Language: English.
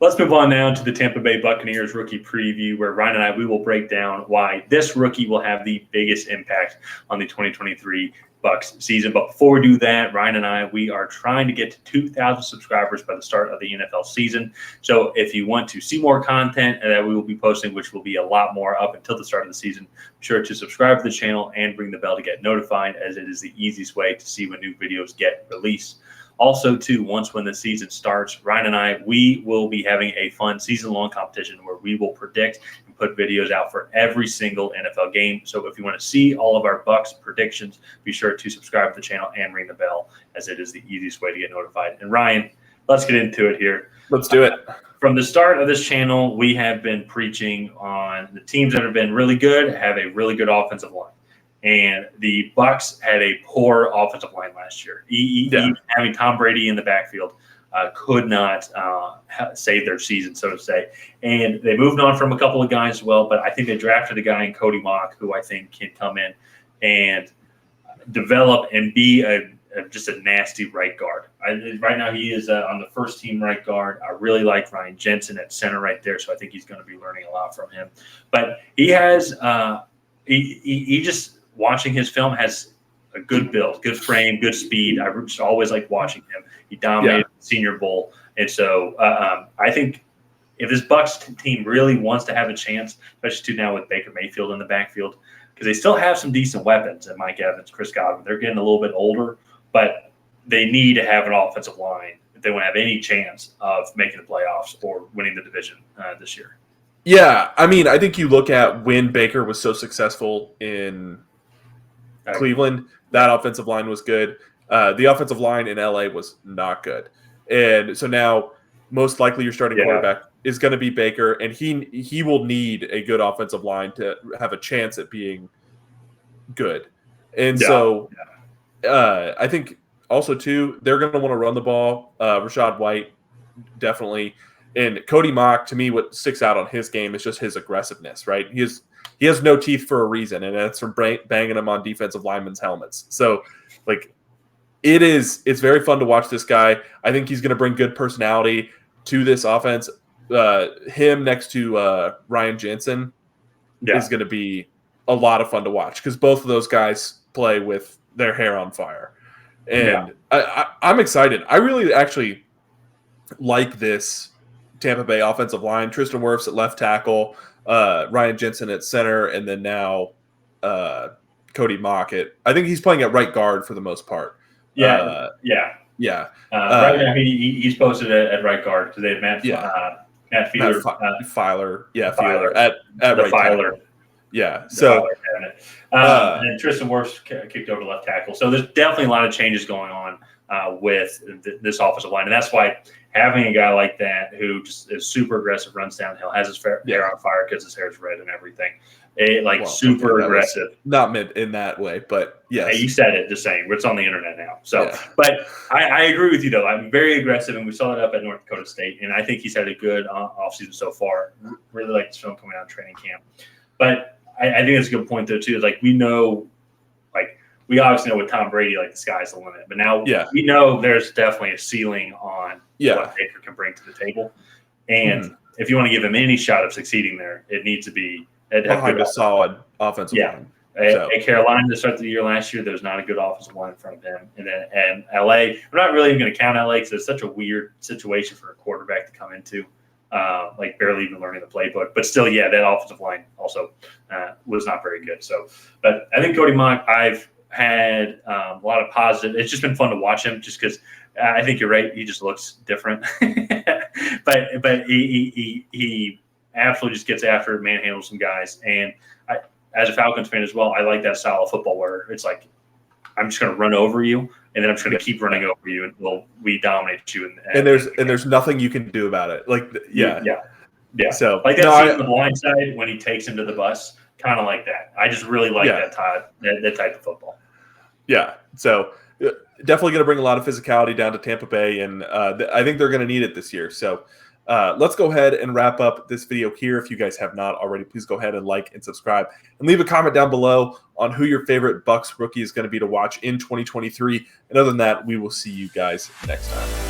Let's move on now to the Tampa Bay Buccaneers rookie preview, where Ryan and we will break down why this rookie will have the biggest impact on the 2023 Bucs season. But before we do that, Ryan and we are trying to get to 2,000 subscribers by the start of the NFL season. So if you want to see more content that we will be posting, which will be a lot more up until the start of the season, be sure to subscribe to the channel and ring the bell to get notified, as it is the easiest way to see when new videos get released. Also, too, when the season starts, Ryan and we will be having a fun season-long competition where we will predict and put videos out for every single NFL game. So if you want to see all of our Bucs predictions, be sure to subscribe to the channel and ring the bell, as it is the easiest way to get notified. And Ryan, let's get into it here. Let's do it. From the start of this channel, we have been preaching on the teams that have been really good, have a really good offensive line. And the Bucs had a poor offensive line last year. Even having Tom Brady in the backfield could not save their season, so to say. And they moved on from a couple of guys as well, but I think they drafted a guy in Cody Mauch who I think can come in and develop and be just a nasty right guard. Right now he is on the first team right guard. I really like Ryan Jensen at center right there, so I think he's going to be learning a lot from him. But he has he just – watching his film, has a good build, good frame, good speed. I just always like watching him. He dominated the Senior Bowl. And so I think if this Bucs team really wants to have a chance, especially now with Baker Mayfield in the backfield, because they still have some decent weapons at Mike Evans, Chris Godwin. They're getting a little bit older, but they need to have an offensive line if they want to have any chance of making the playoffs or winning the division this year. Yeah, I mean, I think you look at when Baker was so successful in Cleveland, that offensive line was good. The offensive line in LA was not good. And so now most likely your starting quarterback is going to be Baker, and he will need a good offensive line to have a chance at being good. And I think also, too, they're going to want to run the ball. Rachaad White, definitely. And Cody Mauch, to me, what sticks out on his game is just his aggressiveness, right? He has no teeth for a reason, and that's from banging them on defensive linemen's helmets. So, it's very fun to watch this guy. I think he's going to bring good personality to this offense. Him next to Ryan Jensen is going to be a lot of fun to watch, because both of those guys play with their hair on fire. And I'm excited. I really actually like this Tampa Bay offensive line. Tristan Wirfs at left tackle, Ryan Jensen at center, and then now Cody Mauch I think he's playing at right guard for the most part. Right now he's posted at right guard because they have Matt Fiedler. Filer at right tackle. Yeah, so and Tristan Wirfs kicked over left tackle. So there's definitely a lot of changes going on with this offensive line, and that's why having a guy like that who just is super aggressive, runs downhill, has his hair on fire because his hair is red and everything, super aggressive. Not in that way, but yes. Hey, you said it, just saying. It's on the internet now. So, but I agree with you, though. I'm very aggressive, and we saw that up at North Dakota State, and I think he's had a good offseason so far. Really like this film coming out of training camp. But I think that's a good point, though, too. Is we know, we obviously know with Tom Brady, the sky's the limit. But now we know there's definitely a ceiling on what Baker can bring to the table. And if you want to give him any shot of succeeding there, it needs to be behind a solid offensive line. At Carolina to start the year last year, there's not a good offensive line in front of him. And LA, we're not really even going to count LA because it's such a weird situation for a quarterback to come into. Barely even learning the playbook, but still, that offensive line also was not very good. So, but I think Cody Mauch, I've had a lot of positive. It's just been fun to watch him, just because I think you're right. He just looks different, but he absolutely just gets after it, manhandles some guys. And as a Falcons fan as well, I like that style of football where it's I'm just going to run over you, and then I'm just going to keep running over you until we dominate you. And there's nothing you can do about it. So that scene on the blind side when he takes him to the bus, kind of like that. I just really like that type of football. Yeah. So definitely going to bring a lot of physicality down to Tampa Bay, and I think they're going to need it this year. So let's go ahead and wrap up this video here. If you guys have not already, please go ahead and like and subscribe, and leave a comment down below on who your favorite Bucs rookie is going to be to watch in 2023. And other than that, we will see you guys next time.